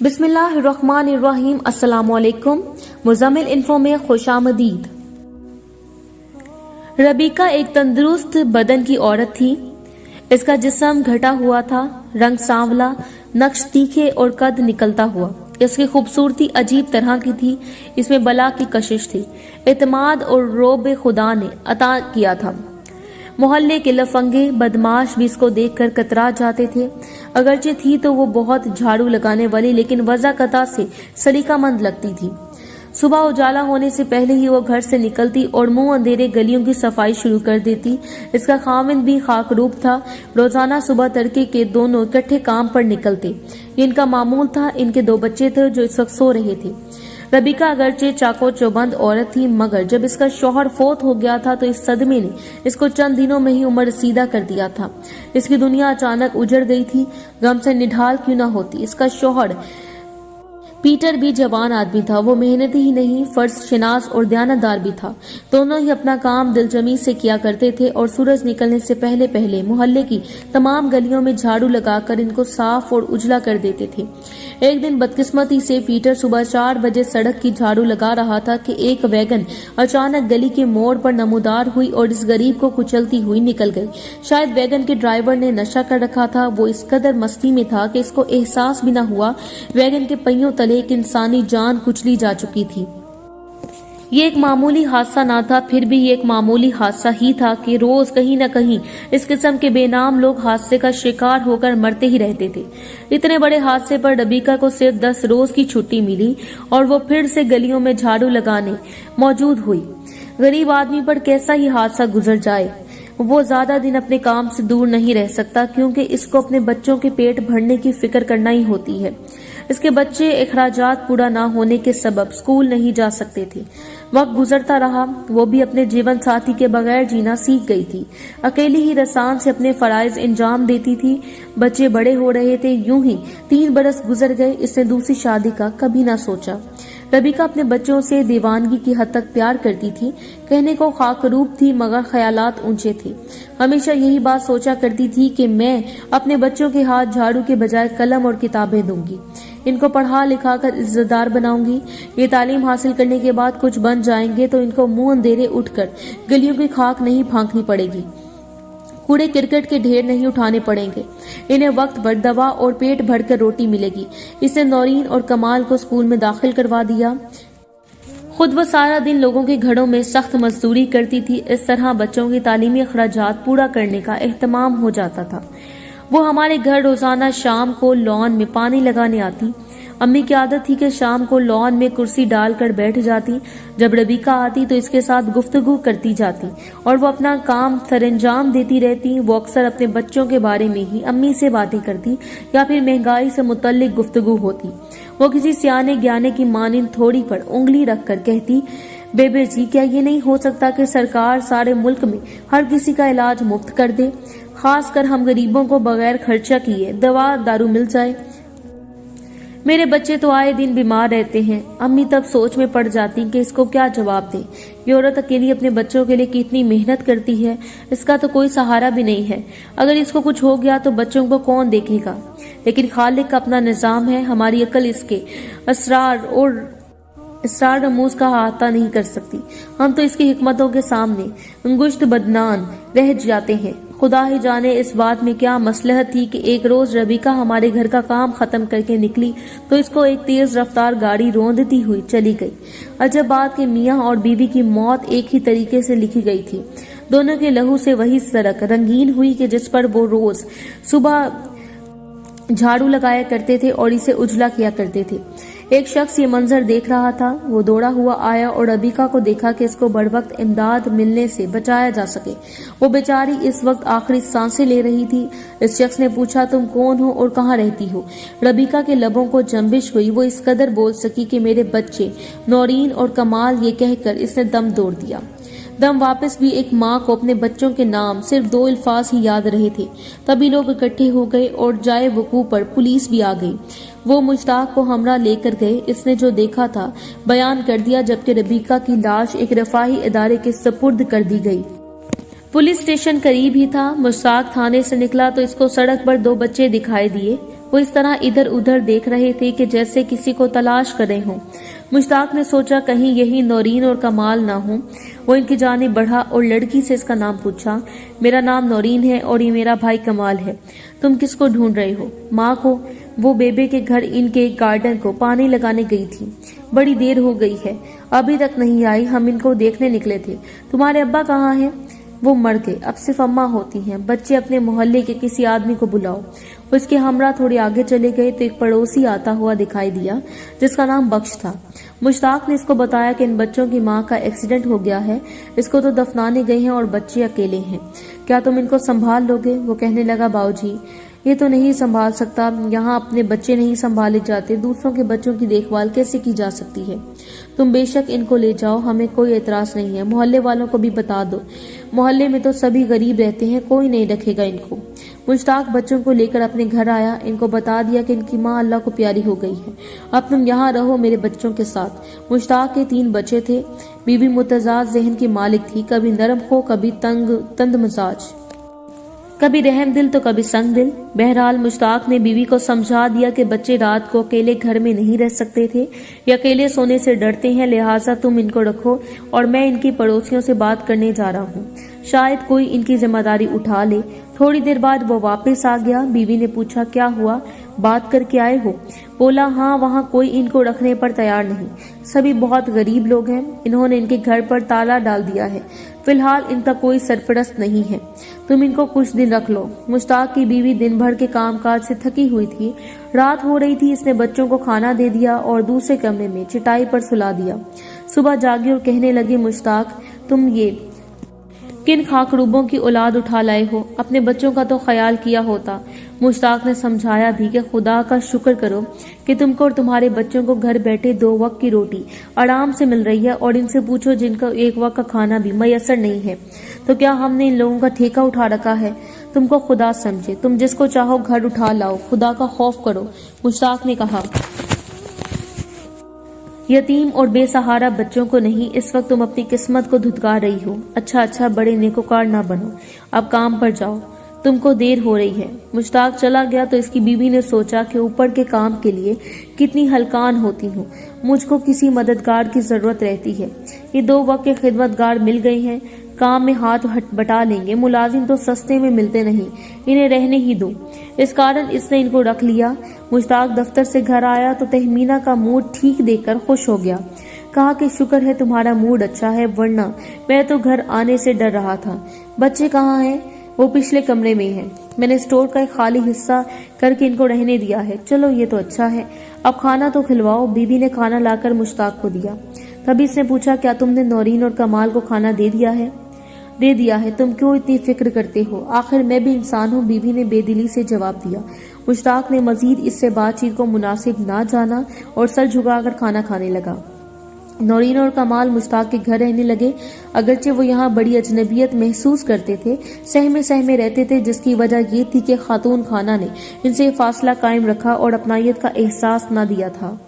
بسم اللہ الرحمن الرحیم۔ السلام علیکم۔ مزمل انفو میں خوش آمدید۔ ربیکہ ایک تندرست بدن کی عورت تھی۔ اس کا جسم گھٹا ہوا تھا، رنگ سانولا، نقش تیکھے اور قد نکلتا ہوا۔ اس کی خوبصورتی عجیب طرح کی تھی، اس میں بلا کی کشش تھی۔ اعتماد اور رعب خدا نے عطا کیا تھا۔ محلے کے لفنگے بدماش بھی اس کو دیکھ کر کترا جاتے تھے۔ اگرچہ تھی تو وہ بہت جھاڑو لگانے والی، لیکن وضاقتہ سے سلیقہ مند لگتی تھی۔ صبح اجالا ہونے سے پہلے ہی وہ گھر سے نکلتی اور منہ اندھیرے گلیوں کی صفائی شروع کر دیتی۔ اس کا خاوند بھی خاکروب تھا۔ روزانہ صبح تڑکے کے دونوں اکٹھے کام پر نکلتے۔ یہ ان کا معمول تھا۔ ان کے 2 بچے تھے جو اس وقت سو رہے تھے۔ ربیکہ اگرچہ چاقو چوبند عورت تھی، مگر جب اس کا شوہر فوت ہو گیا تھا تو اس صدمے نے اس کو چند دنوں میں ہی عمر رسیدہ کر دیا تھا۔ اس کی دنیا اچانک اجڑ گئی تھی۔ غم سے نڈھال کیوں نہ ہوتی۔ اس کا شوہر پیٹر بھی جوان آدمی تھا۔ وہ محنتی ہی نہیں، فرض شناس اور دیانتدار بھی تھا۔ دونوں ہی اپنا کام دلجمی سے کیا کرتے تھے اور سورج نکلنے سے پہلے پہلے محلے کی تمام گلیوں میں جھاڑو لگا کر ان کو صاف اور اجلا کر دیتے تھے۔ ایک دن بدقسمتی سے پیٹر صبح 4 بجے سڑک کی جھاڑو لگا رہا تھا کہ ایک ویگن اچانک گلی کے موڑ پر نمودار ہوئی اور اس غریب کو کچلتی ہوئی نکل گئی۔ شاید ویگن کے ڈرائیور نے نشہ کر رکھا تھا۔ وہ اس قدر مستی میں تھا کہ اس کو احساس بھی نہ ہوا ویگن کے پہیوں تلے ایک انسانی جان کچلی جا چکی تھی۔ یہ ایک معمولی حادثہ نہ تھا، پھر بھی یہ ایک معمولی حادثہ ہی تھا کہ روز کہیں نہ کہیں اس قسم کے بے نام لوگ حادثے کا شکار ہو کر مرتے ہی رہتے تھے۔ اتنے بڑے حادثے پر ربیکہ کو صرف 10 روز کی چھٹی ملی اور وہ پھر سے گلیوں میں جھاڑو لگانے موجود ہوئی۔ غریب آدمی پر کیسا ہی حادثہ گزر جائے، وہ زیادہ دن اپنے کام سے دور نہیں رہ سکتا، کیونکہ اس کو اپنے بچوں کے پیٹ بھرنے کی فکر کرنا ہی ہوتی ہے۔ اس کے بچے اخراجات پورا نہ ہونے کے سبب اسکول نہیں جا سکتے تھے۔ وقت گزرتا رہا، وہ بھی اپنے جیون ساتھی کے بغیر جینا سیکھ گئی تھی۔ اکیلی ہی رسان سے اپنے فرائض انجام دیتی تھی۔ بچے بڑے ہو رہے تھے۔ یوں ہی 3 برس گزر گئے۔ اس نے دوسری شادی کا کبھی نہ سوچا۔ ربیکہ اپنے بچوں سے دیوانگی کی حد تک پیار کرتی تھی۔ کہنے کو خاکروب تھی، مگر خیالات اونچے تھے۔ ہمیشہ یہی بات سوچا کرتی تھی کہ میں اپنے بچوں کے ہاتھ جھاڑو کے بجائے قلم اور کتابیں دوں گی، ان کو پڑھا لکھا کر عزت دار بناؤں گی۔ یہ تعلیم حاصل کرنے کے بعد کچھ بن جائیں گے تو ان کو منہ اندھیرے اٹھ کر گلیوں کی خاک نہیں پھانکنی پڑے گی، کوڑے کرکٹ کے ڈھیر نہیں اٹھانے پڑیں گے، انہیں وقت پر دوا اور پیٹ بھر کر روٹی ملے گی۔ اس نے نورین اور کمال کو اسکول میں داخل کروا دیا۔ خود وہ سارا دن لوگوں کے گھروں میں سخت مزدوری کرتی تھی۔ اس طرح بچوں کی تعلیمی اخراجات پورا کرنے کا اہتمام ہو جاتا تھا۔ وہ ہمارے گھر روزانہ شام کو لان میں پانی لگانے آتی۔ امی کی عادت تھی کہ شام کو لان میں کرسی ڈال کر بیٹھ جاتی۔ جب ربیکہ آتی تو اس کے ساتھ گفتگو کرتی جاتی اور وہ اپنا کام سرانجام دیتی رہتی۔ وہ اکثر اپنے بچوں کے بارے میں ہی امی سے باتیں کرتی یا پھر مہنگائی سے متعلق گفتگو ہوتی۔ وہ کسی سیانے گیانے کی مانند تھوڑی پر انگلی رکھ کر کہتی، بیبے جی، کیا یہ نہیں ہو سکتا کہ سرکار سارے ملک میں ہر کسی کا علاج مفت کر دے، خاص کر ہم غریبوں کو بغیر خرچہ کیے دوا دارو مل جائے؟ میرے بچے تو آئے دن بیمار رہتے ہیں۔ امی تب سوچ میں پڑ جاتی کہ اس کو کیا جواب دیں۔ یہ عورت اکیلی اپنے بچوں کے لیے کتنی محنت کرتی ہے، اس کا تو کوئی سہارا بھی نہیں ہے۔ اگر اس کو کچھ ہو گیا تو بچوں کو کون دیکھے گا؟ لیکن خالق کا اپنا نظام ہے، ہماری عقل اس کے اسرار رموز کا احاطہ نہیں کر سکتی۔ ہم تو اس کی حکمتوں کے سامنے انگشت بدنان رہ جاتے ہیں۔ خدا ہی جانے اس بات میں کیا مصلحت تھی کہ ایک روز ربیکہ ہمارے گھر کا کام ختم کر کے نکلی تو اس کو ایک تیز رفتار گاڑی روندتی ہوئی چلی گئی۔ عجب بات کہ میاں اور بیوی کی موت ایک ہی طریقے سے لکھی گئی تھی۔ دونوں کے لہو سے وہی سڑک رنگین ہوئی کہ جس پر وہ روز صبح جھاڑو لگایا کرتے تھے اور اسے اجلا کیا کرتے تھے۔ ایک شخص یہ منظر دیکھ رہا تھا۔ وہ دوڑا ہوا آیا اور ربیکہ کو دیکھا کہ اس کو بر وقت امداد ملنے سے بچایا جا سکے۔ وہ بیچاری اس وقت آخری سانسیں لے رہی تھی۔ اس شخص نے پوچھا، تم کون ہو اور کہاں رہتی ہو؟ ربیکہ کے لبوں کو جنبش ہوئی۔ وہ اس قدر بول سکی کہ میرے بچے نورین اور کمال، یہ کہہ کر اس نے دم توڑ دیا۔ دم واپس بھی ایک ماں کو اپنے بچوں کے نام صرف 2 الفاظ ہی یاد رہے تھے۔ تبھی لوگ اکٹھے ہو گئے اور جائے وقوع پر پولیس بھی آ گئی۔ وہ مشتاق کو ہمراہ لے کر گئے۔ اس نے جو دیکھا تھا بیان کر دیا، جبکہ ربیکہ کی لاش ایک رفاہی ادارے کے سپرد کر دی گئی۔ پولیس اسٹیشن قریب ہی تھا۔ مشتاق تھانے سے نکلا تو اس کو سڑک پر 2 بچے دکھائی دیے۔ वो इस तरह इधर उधर देख रहे थे कि जैसे किसी को तलाश कर रहे हों। मुश्ताक ने सोचा कहीं यही नौरीन और कमाल ना हो। वो इनकी जानिब बढ़ा और लड़की से इसका नाम पूछा। मेरा नाम नौरीन है और ये मेरा भाई कमाल है। तुम किसको ढूंढ रहे हो? माँ को। वो बेबे के घर इनके गार्डन को पानी लगाने गई थी। बड़ी देर हो गई है, अभी तक नहीं आई। हम इनको देखने निकले थे। तुम्हारे अब्बा कहाँ हैं? वो मर गए, अब सिर्फ अम्मा होती हैं। बच्चे अपने मोहल्ले के किसी आदमी को बुलाओ। वो इसके हमरा थोड़े आगे चले गए तो एक पड़ोसी आता हुआ दिखाई दिया जिसका नाम बख्श था। मुश्ताक ने इसको बताया कि इन बच्चों की माँ का एक्सीडेंट हो गया है, इसको तो दफनाने गए हैं और बच्चे अकेले हैं। क्या तुम इनको संभाल लोगे? वो कहने लगा, बाबूजी ये तो नहीं संभाल सकता। यहाँ अपने बच्चे नहीं संभाले जाते, दूसरों के बच्चों की देखभाल कैसे की जा सकती है? तुम बेशक इनको ले जाओ, हमें कोई एतराज नहीं है। मोहल्ले वालों को भी बता दो, मोहल्ले में तो सभी गरीब रहते हैं, कोई नहीं रखेगा इनको। मुश्ताक बच्चों को लेकर अपने घर आया। इनको बता दिया कि इनकी माँ अल्लाह को प्यारी हो गई है, अब तुम यहाँ रहो मेरे बच्चों के साथ। मुश्ताक के 3 बच्चे थे। बीबी मुतजाद जहन की मालिक थी, कभी नरम खो, कभी तंद मिजाज, कभी रहम दिल तो कभी संग दिल। बहरहाल मुश्ताक ने बीवी को समझा दिया कि बच्चे रात को अकेले घर में नहीं रह सकते थे, ये अकेले सोने से डरते हैं, लिहाजा तुम इनको रखो और मैं इनकी पड़ोसियों से बात करने जा रहा हूँ, शायद कोई इनकी जिम्मेदारी उठा ले। थोड़ी देर बाद वो वापस आ गया। बीवी ने पूछा, क्या हुआ, बात करके आए हो? बोला, हाँ, वहाँ कोई इनको रखने पर तैयार नहीं, सभी बहुत गरीब लोग हैं, इन्होंने इनके घर पर ताला डाल दिया है, फिलहाल इनका कोई सरपरस्त नहीं है, तुम इनको कुछ दिन रख लो। मुश्ताक की बीवी दिन भर के कामकाज से थकी हुई थी, रात हो रही थी। इसने बच्चों को खाना दे दिया और दूसरे कमरे में चटाई पर सुला दिया। सुबह जागी और कहने लगी, मुश्ताक तुम ये किन खाकरूबों की औलाद उठा लाए हो, अपने बच्चों का तो ख्याल किया होता। मुश्ताक ने समझाया भी कि खुदा का शुक्र करो कि तुमको और तुम्हारे बच्चों को घर बैठे 2 वक्त की रोटी आराम से मिल रही है, और इनसे पूछो जिनका 1 वक्त का खाना भी मैसर नहीं है, तो क्या हमने इन लोगों का ठेका उठा रखा है? तुमको खुदा समझे, तुम जिसको चाहो घर उठा लाओ, खुदा का खौफ करो। मुश्ताक ने कहा, यतीम और बेसहारा बच्चों को नहीं, इस वक्त तुम अपनी किस्मत को धुतकार रही हो। अच्छा, बड़े नेकोकार ना बनो, अब काम पर जाओ, तुमको देर हो रही है। मुश्ताक चला गया तो इसकी बीवी ने सोचा कि ऊपर के काम के लिए कितनी हलकान होती हूँ, मुझको किसी मददगार की जरूरत रहती है। ये 2 वक्त के खिदमतगार मिल गए हैं, काम में हाथ बटा लेंगे, मुलाजिम तो सस्ते में मिलते नहीं, इन्हें रहने ही दो। इस कारण इसने इनको रख लिया। मुश्ताक दफ्तर से घर आया तो तहमीना का मूड ठीक देखकर खुश हो गया। कहा कि शुक्र है तुम्हारा मूड अच्छा है, वरना मैं तो घर आने से डर रहा था। बच्चे कहाँ हैं? वो पिछले कमरे में हैं, मैंने स्टोर का एक खाली हिस्सा करके इनको रहने दिया है। चलो ये तो अच्छा है, अब खाना तो खिलवाओ। बीबी ने खाना लाकर मुश्ताक को दिया। तभी इसने पूछा, क्या तुमने नौरीन और कमाल को खाना दे दिया है? दे दिया है, तुम क्यों इतनी फिक्र करते हो, आखिर मैं भी इंसान हूँ, बीबी ने बेदिली से जवाब दिया। मुश्ताक ने मजीद इससे बातचीत को मुनासिब ना जाना और सर झुकाकर खाना खाने लगा। नौरीन और कमाल मुश्ताक के घर रहने लगे। अगरचे वो यहाँ बड़ी अजनबियत महसूस करते थे, सहमे सहमे रहते थे, जिसकी वजह ये थी कि खातून खाना ने इनसे फासला कायम रखा और अपनायत का एहसास न दिया था।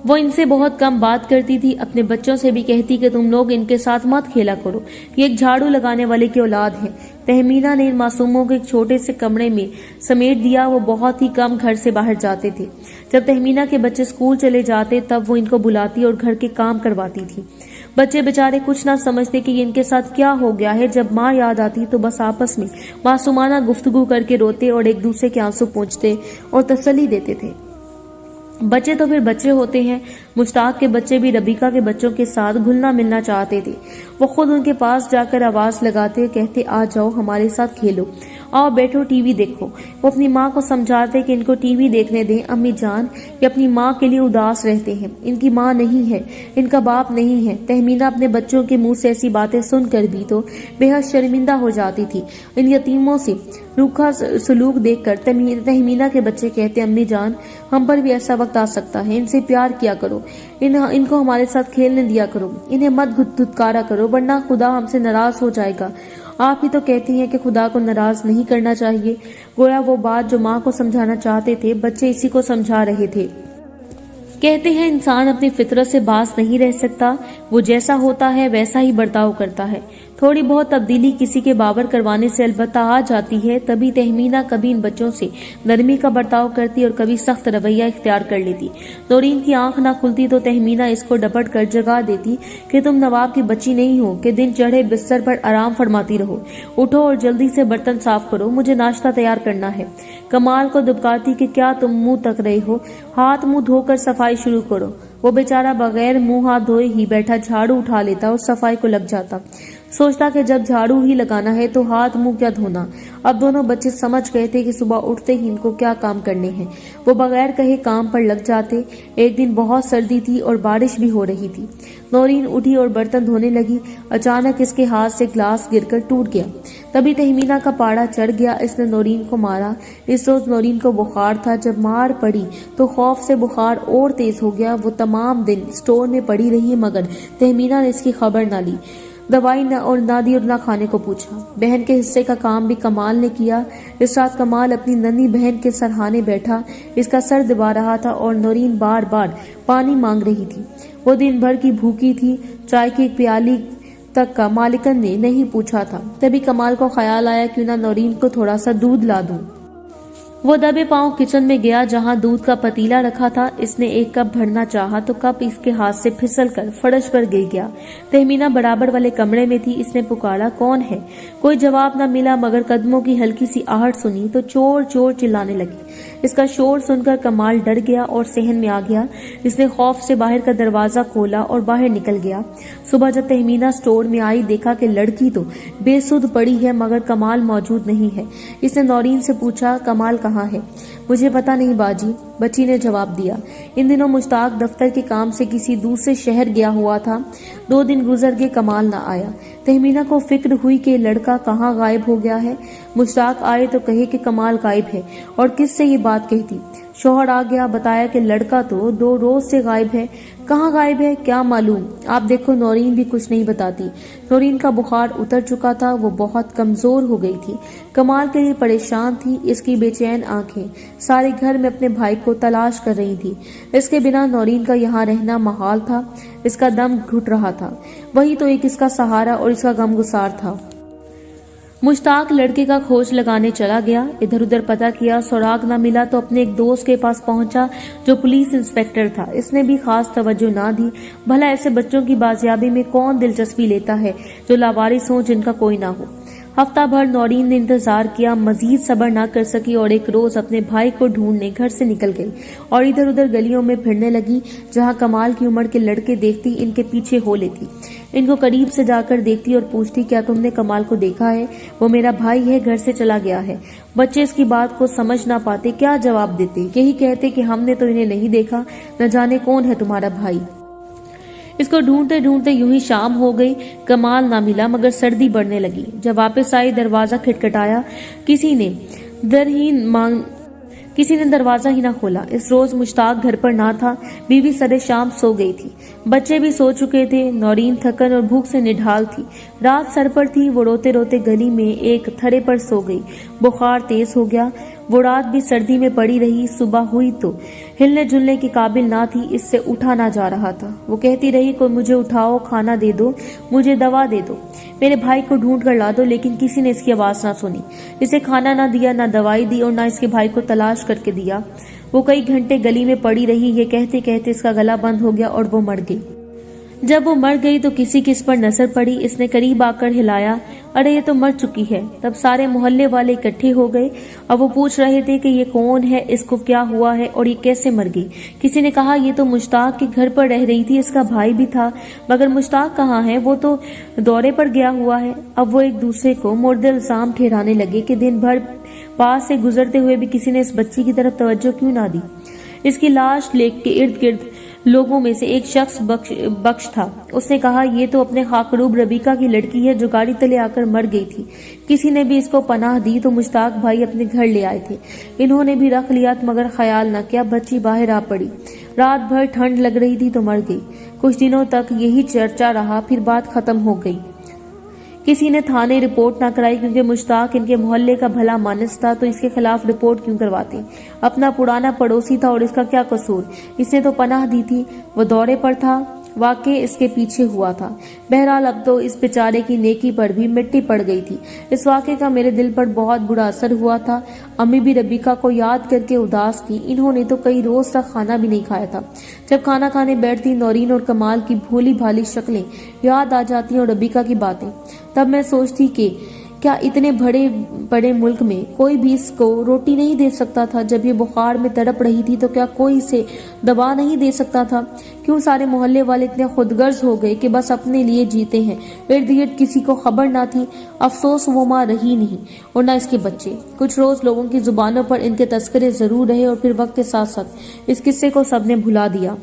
वो इनसे बहुत कम बात करती थी, अपने बच्चों से भी कहती कि तुम लोग इनके साथ मत खेला करो, ये एक झाड़ू लगाने वाले की औलाद है। तहमीना ने इन मासूमों को एक छोटे से कमरे में समेट दिया। वो बहुत ही कम घर से बाहर जाते थे। जब तहमीना के बच्चे स्कूल चले जाते तब वो इनको बुलाती और घर के काम करवाती थी। बच्चे बेचारे कुछ ना समझते कि इनके साथ क्या हो गया है। जब माँ याद आती तो बस आपस में मासूमाना गुफ्तगू करके रोते और एक दूसरे के आंसू पोंछते और तसल्ली देते थे। बच्चे तो फिर बच्चे होते हैं। मुश्ताक के बच्चे भी रबीका के बच्चों के साथ घुलना मिलना चाहते थे। वो खुद उनके पास जाकर आवाज लगाते, कहते, आ जाओ हमारे साथ खेलो, आओ बैठो टीवी देखो। वो अपनी माँ को समझाते कि इनको टीवी देखने दें। अम्मी जान ये अपनी माँ के लिए उदास रहते हैं, इनकी माँ नहीं है, इनका बाप नहीं है। तहमीना अपने बच्चों के मुंह से ऐसी बातें सुनकर भी तो बेहद शर्मिंदा हो जाती थी। इन यतीमों से रूखा सलूक देखकर तहमीना के बच्चे कहते, अम्मी जान हम पर भी ऐसा वक्त आ सकता है, इनसे प्यार किया करो, इनको हमारे साथ खेलने दिया करो, इन्हें मत धुतकारा करो वरना खुदा हमसे नाराज हो जाएगा। आप ही तो कहती हैं कि खुदा को नाराज नहीं करना चाहिए। गोया वो बात जो माँ को समझाना चाहते थे बच्चे इसी को समझा रहे थे। कहते हैं इंसान अपनी फितरत से बाज नहीं रह सकता, वो जैसा होता है वैसा ही बर्ताव करता है। थोड़ी बहुत तब्दीली किसी के बाबर करवाने से अलबत्ता आ जाती है, तभी तहमीना कभी इन बच्चों से नरमी का बर्ताव करती और कभी सख्त रवैया इख्तियार कर लेती। नौरीन की आंख ना खुलती तो तहमीना इसको डपट कर जगा देती कि तुम नवाब की बच्ची नहीं हो कि दिन चढ़े बिस्तर पर आराम फरमाती रहो, उठो और जल्दी से बर्तन साफ करो, मुझे नाश्ता तैयार करना है। कमाल को दुबकाती कि क्या तुम मुंह तक रहे हो, हाथ मुंह धोकर सफाई शुरू करो। वो बेचारा बगैर मुंह हाथ धोए ही बैठा झाड़ू उठा लेता और सफाई को लग जाता। सोचता कि जब झाड़ू ही लगाना है तो हाथ मुंह क्या धोना। अब दोनों बच्चे समझ गए थे कि सुबह उठते ही इनको क्या काम करने हैं। वो बगैर कहे काम पर लग जाते। एक दिन बहुत सर्दी थी और बारिश भी हो रही थी। नौरीन उठी और बर्तन धोने लगी। अचानक इसके हाथ से ग्लास गिरकर टूट गया। तभी तहमीना का पाड़ा चढ़ गया। इसने नौरीन को मारा। इस रोज नौरीन को बुखार था। जब मार पड़ी तो खौफ से बुखार और तेज हो गया। वो तमाम दिन स्टोर में पड़ी रही, मगर तहमीना ने इसकी खबर न ली, दवाई ना दी और ना खाने को पूछा। बहन के हिस्से का काम भी कमाल ने किया। इस रात कमाल अपनी नन्ही बहन के सरहाने बैठा। इसका सर दबा रहा था और नौरीन बार बार पानी मांग रही थी। वो दिन भर की भूखी थी। चाय की एक प्याली तक का मालिकन ने नहीं पूछा था। तभी कमाल को ख्याल आया क्यों ना नौरीन को थोड़ा सा दूध ला दूं। वो दबे पांव किचन में गया जहां दूध का पतीला रखा था। इसने एक कप भरना चाहा तो कप इसके हाथ से फिसलकर फर्श पर गिर गया। तहमीना बराबर वाले कमरे में थी। इसने पुकारा, कौन है? कोई जवाब न मिला, मगर कदमों की हल्की सी आहट सुनी तो चोर चोर चिल्लाने लगी। इसका शोर सुनकर कमाल डर गया और सहन में आ गया। इसने खौफ से बाहर का दरवाजा खोला और बाहर निकल गया। सुबह जब तहमीना स्टोर में आई, देखा कि लड़की तो बेसुध पड़ी है मगर कमाल मौजूद नहीं है। इसने नौरीन से पूछा, कमाल कहाँ है? मुझे पता नहीं बाजी, बच्ची ने जवाब दिया। इन दिनों मुश्ताक दफ्तर के काम से किसी दूसरे शहर गया हुआ था। 2 दिन गुजर गए, कमाल ना आया। तहमीना को फिक्र हुई कि लड़का कहाँ गायब हो गया है। मुश्ताक आए तो कहे कि कमाल गायब है, और किससे ये बात कहती। शौहर आ गया, बताया कि लड़का तो 2 रोज से गायब है। कहाँ गायब है क्या मालूम। आप देखो, नौरीन भी कुछ नहीं बताती। नौरीन का बुखार उतर चुका था। वो बहुत कमजोर हो गई थी। कमाल के लिए परेशान थी। इसकी बेचैन आंखें सारे घर में अपने भाई को तलाश कर रही थी। इसके बिना नौरीन का यहाँ रहना महाल था। इसका दम घुट रहा था। वही तो एक इसका सहारा और इसका गमगुसार था। मुश्ताक लड़के का खोज लगाने चला गया। इधर उधर पता किया, सुराग न मिला तो अपने एक दोस्त के पास पहुंचा जो पुलिस इंस्पेक्टर था। इसने भी खास तवज्जो ना दी। भला ऐसे बच्चों की बाजियाबी में कौन दिलचस्पी लेता है जो लावारिस हो, जिनका कोई ना हो। हफ्ता भर नौरीन ने इंतजार किया, मजीद सब्र ना कर सकी और एक रोज अपने भाई को ढूंढने घर से निकल गई और इधर उधर गलियों में फिरने लगी। जहां कमाल की उम्र के लड़के देखती, इनके पीछे हो लेती। इनको करीब से जाकर देखती और पूछती, क्या तुमने कमाल को देखा है? वो मेरा भाई है, घर से चला गया है। बच्चे इसकी बात को समझ ना पाते, क्या जवाब देते। यही कहते कि हमने तो इन्हें नहीं देखा, न जाने कौन है तुम्हारा भाई। इसको ढूंढते ढूंढते यूं ही शाम हो गई। कमाल ना मिला, मगर सर्दी बढ़ने लगी। जब वापस आई, दरवाजा खटखटाया। किसी ने दरवाजा ही ना खोला। इस रोज मुश्ताक घर पर ना था। बीवी सरे शाम सो गई थी। बच्चे भी सो चुके थे। नौरीन थकन और भूख से निढाल थी। रात सर पर थी। वो रोते रोते गली में एक थरे पर सो गई। बुखार तेज हो गया। वो रात भी सर्दी में पड़ी रही। सुबह हुई तो हिलने जुलने के काबिल ना थी। इससे उठा ना जा रहा था। वो कहती रही, कोई मुझे उठाओ, खाना दे दो, मुझे दवा दे दो, मेरे भाई को ढूंढ कर ला दो। लेकिन किसी ने इसकी आवाज ना सुनी। इसे खाना ना दिया, ना दवाई दी और ना इसके भाई को तलाश करके दिया। वो कई घंटे गली में पड़ी रही। ये कहते कहते इसका गला बंद हो गया और वो मर गई। जब वो मर गई तो किसी की इस पर नजर पड़ी। इसने करीब आकर हिलाया, अरे ये तो मर चुकी है। तब सारे मोहल्ले वाले इकट्ठे हो गए। अब वो पूछ रहे थे कि ये कौन है, इसको क्या हुआ है और ये कैसे मर गई। किसी ने कहा, ये तो मुश्ताक के घर पर रह रही थी, इसका भाई भी था। मगर मुश्ताक कहाँ है, वो तो दौरे पर गया हुआ है। अब वो एक दूसरे को मुर्दे इल्जाम ठहराने लगे कि दिन भर पास से गुजरते हुए भी किसी ने इस बच्ची की तरफ तवज्जो क्यों ना दी। इसकी लाश लेक के इर्द गिर्द लोगों में से एक शख्स बख्श था। उसने कहा, ये तो अपने खाकरूब रबीका की लड़की है जो गाड़ी तले आकर मर गई थी। किसी ने भी इसको पनाह दी तो मुश्ताक भाई अपने घर ले आए थे। इन्होंने भी रख लिया मगर ख्याल न किया, बच्ची बाहर आ पड़ी। रात भर ठंड लग रही थी तो मर गई। कुछ दिनों तक यही चर्चा रहा, फिर बात खत्म हो गई। किसी ने थाने रिपोर्ट ना कराई क्योंकि मुश्ताक इनके मोहल्ले का भला मानस था, तो इसके खिलाफ रिपोर्ट क्यों करवाते। अपना पुराना पड़ोसी था और इसका क्या कसूर। इसने तो पनाह दी थी। वो दौरे पर था واقع اس کے پیچھے ہوا تھا۔ بہرحال اب تو اس بیچارے کی نیکی پر بھی مٹی پڑ گئی تھی۔ اس واقعے کا میرے دل پر بہت برا اثر ہوا تھا۔ امی بھی ربیکہ کو یاد کر کے اداس تھی۔ انہوں نے تو کئی روز تک کھانا بھی نہیں کھایا تھا۔ جب کھانا کھانے بیٹھتی نورین اور کمال کی بھولی بھالی شکلیں یاد آ جاتی اور ربیکہ کی باتیں، تب میں سوچتی کہ کیا اتنے بڑے ملک میں کوئی بھی اس کو روٹی نہیں دے سکتا تھا؟ جب یہ بخار میں تڑپ رہی تھی تو کیا کوئی اسے دوا نہیں دے سکتا تھا؟ کیوں سارے محلے والے اتنے خود غرض ہو گئے کہ بس اپنے لیے جیتے ہیں؟ ارد گرد کسی کو خبر نہ تھی۔ افسوس وہ ماں رہی نہیں اور نہ اس کے بچے۔ کچھ روز لوگوں کی زبانوں پر ان کے تذکرے ضرور رہے اور پھر وقت کے ساتھ ساتھ اس قصے کو سب نے بھلا دیا۔